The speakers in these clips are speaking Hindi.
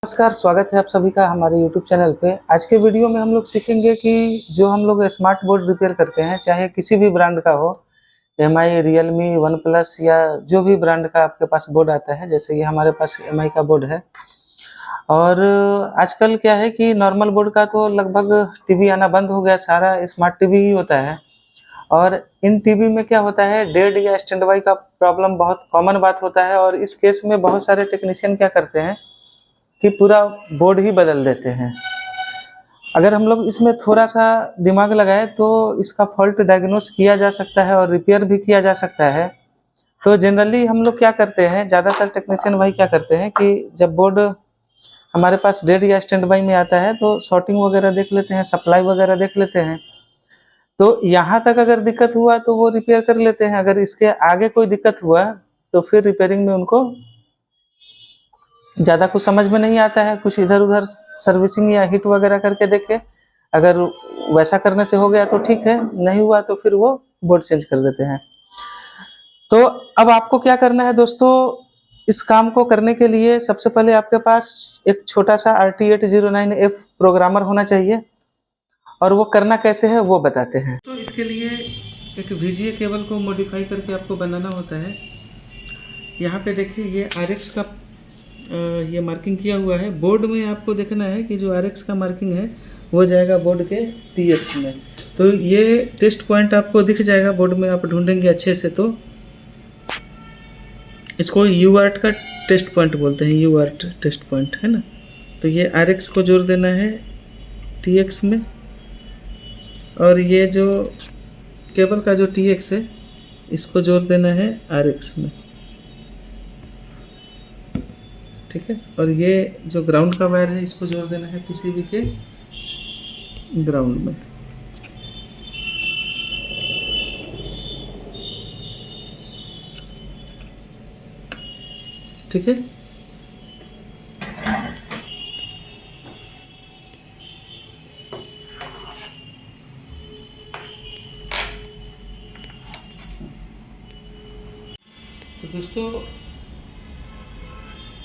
नमस्कार, स्वागत है आप सभी का हमारे YouTube चैनल पे। आज के वीडियो में हम लोग सीखेंगे कि जो हम लोग स्मार्ट बोर्ड रिपेयर करते हैं, चाहे किसी भी ब्रांड का हो, एमआई, रियलमी, वन प्लस या जो भी ब्रांड का आपके पास बोर्ड आता है, जैसे ये हमारे पास एमआई का बोर्ड है। और आजकल क्या है कि नॉर्मल बोर्ड का तो लगभग टीवी आना बंद हो गया, सारा स्मार्ट टीवी ही होता है। और इन टीवी में क्या होता है, डेड या स्टैंड बाई का प्रॉब्लम बहुत कॉमन बात होता है। और इस केस में बहुत सारे टेक्नीशियन क्या करते हैं कि पूरा बोर्ड ही बदल देते हैं। अगर हम लोग इसमें थोड़ा-सा दिमाग लगाएँ तो इसका फॉल्ट डायग्नोस किया जा सकता है और रिपेयर भी किया जा सकता है। तो जनरली हम लोग क्या करते हैं, ज़्यादातर टेक्नीशियन भाई क्या करते हैं कि जब बोर्ड हमारे पास डेड या स्टैंड बाई में आता है तो शॉर्टिंग वगैरह देख लेते हैं, सप्लाई वगैरह देख लेते हैं। तो यहाँ तक अगर दिक्कत हुआ तो वो रिपेयर कर लेते हैं। अगर इसके आगे कोई दिक्कत हुआ तो फिर रिपेयरिंग में उनको ज़्यादा कुछ समझ में नहीं आता है, कुछ इधर-उधर सर्विसिंग या हिट वगैरह करके देखे, अगर वैसा करने से हो गया तो ठीक है, नहीं हुआ तो फिर वो बोर्ड चेंज कर देते हैं। तो अब आपको क्या करना है दोस्तों, इस काम को करने के लिए सबसे पहले आपके पास एक छोटा-सा RT809F प्रोग्रामर होना चाहिए। और वो करना कैसे है वो बताते हैं। तो इसके लिए एक VGA केबल को मॉडिफाई करके आपको बनाना होता है। यहाँ पे देखिए ये RX का ये मार्किंग किया हुआ है। बोर्ड में आपको देखना है कि जो RX का मार्किंग है वो जाएगा बोर्ड के TX में। तो ये टेस्ट पॉइंट आपको दिख जाएगा बोर्ड में, आप ढूंढेंगे अच्छे से तो इसको UART का टेस्ट पॉइंट बोलते हैं, UART टेस्ट पॉइंट है ना। तो ये RX को जोड़ देना है TX में, और ये जो केबल का जो TX है इसको जोड़ देना है RX में, ठीक है। और ये जो ग्राउंड का वायर है इसको जोड़ देना है PCB के ग्राउंड में, ठीक है। तो दोस्तों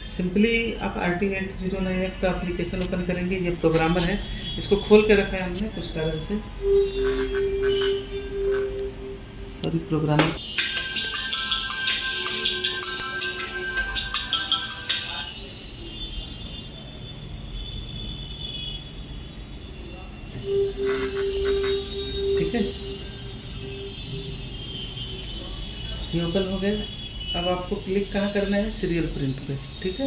सिंपली आप RT809F का एप्लीकेशन ओपन करेंगे। ये प्रोग्रामर है, इसको खोल के रखा है हमने कुछ कारण से, सॉरी प्रोग्रामर। ठीक है, ये ओपन हो गया। अब आपको क्लिक कहाँ करना है, सीरियल प्रिंट पे, ठीक है।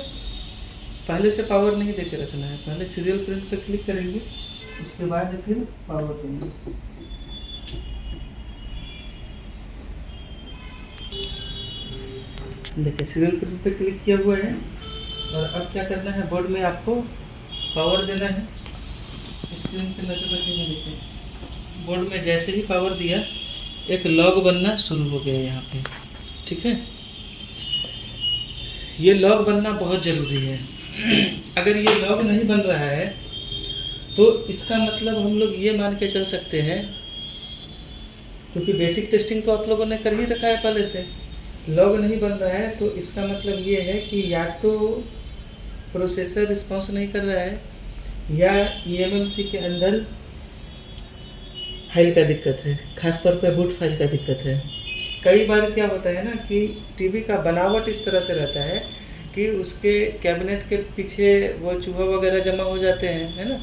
पहले से पावर नहीं देके रखना है, पहले सीरियल प्रिंट पे क्लिक करेंगे, उसके बाद फिर पावर देंगे। देखिए सीरियल प्रिंट पे क्लिक किया हुआ है। और अब क्या करना है, बोर्ड में आपको पावर देना है। स्क्रीन पे नजर रखेंगे, देखिए बोर्ड में जैसे ही पावर दिया एक लॉग बनना शुरू हो गया यहाँ पे, ठीक है। ये लॉग बनना बहुत ज़रूरी है। अगर ये लॉग नहीं बन रहा है तो इसका मतलब हम लोग ये मान के चल सकते हैं, क्योंकि बेसिक टेस्टिंग तो आप लोगों ने कर ही रखा है पहले से, लॉग नहीं बन रहा है तो इसका मतलब ये है कि या तो प्रोसेसर रिस्पॉन्स नहीं कर रहा है या eMMC के अंदर फाइल का दिक्कत है, खासतौर पे बूट फाइल का दिक्कत है। कई बार क्या होता है ना कि टीवी का बनावट इस तरह से रहता है कि उसके कैबिनेट के पीछे वो चूहा वगैरह जमा हो जाते हैं, है ना।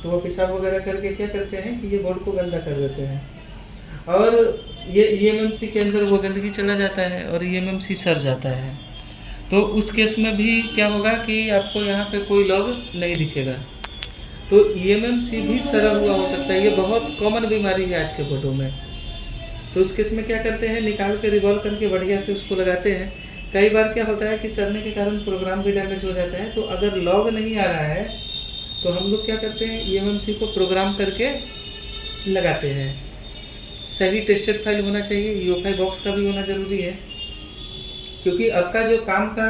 तो वो पेशाब वगैरह करके क्या करते हैं कि ये बोर्ड को गंदा कर देते हैं, और ये eMMC के अंदर वो गंदगी चला जाता है और eMMC सड़ जाता है। तो उस केस में भी क्या होगा कि आपको यहाँ पे कोई लॉग नहीं दिखेगा, तो eMMC भी सड़ा हुआ हो सकता है। ये बहुत कॉमन बीमारी है आज के बोर्डों में। तो उस केस में क्या करते हैं, निकाल के रिवॉल्व करके बढ़िया से उसको लगाते हैं। कई बार क्या होता है कि सड़ने के कारण प्रोग्राम भी डैमेज हो जाता है। तो अगर लॉग नहीं आ रहा है तो हम लोग क्या करते हैं, eMMC को प्रोग्राम करके लगाते हैं। सही टेस्टेड फाइल होना चाहिए, UEFI बॉक्स का भी होना ज़रूरी है, क्योंकि आपका जो काम का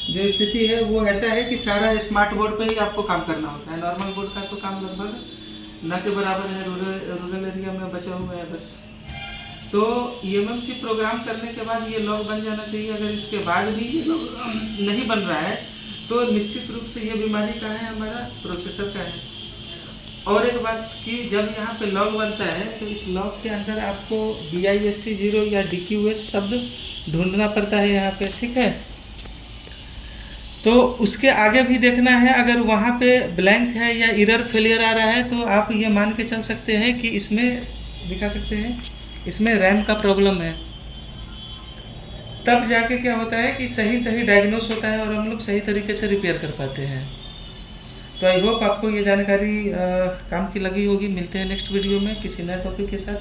जो स्थिति है वो ऐसा है कि सारा स्मार्ट बोर्ड पे ही आपको काम करना होता है। नॉर्मल बोर्ड का तो काम लगभग न के बराबर है, रूरल एरिया में बचा हुआ है बस। तो eMMC प्रोग्राम करने के बाद ये लॉग बन जाना चाहिए। अगर इसके बाद भी ये लॉग नहीं बन रहा है तो निश्चित रूप से ये बीमारी का है, हमारा प्रोसेसर का है। और एक बात कि जब यहाँ पे लॉग बनता है तो इस लॉग के अंदर आपको BIST 0 या DQS शब्द ढूंढना पड़ता है यहाँ पे, ठीक है। तो उसके आगे भी देखना है, अगर वहाँ पे ब्लैंक है या एरर फेलियर आ रहा है तो आप ये मान के चल सकते हैं कि इसमें दिखा सकते हैं इसमें रैम का प्रॉब्लम है। तब जाके क्या होता है कि सही डायग्नोस होता है और हम लोग सही तरीके से रिपेयर कर पाते हैं। तो आई होप आपको ये जानकारी काम की लगी होगी। मिलते हैं नेक्स्ट वीडियो में किसी नए टॉपिक के साथ।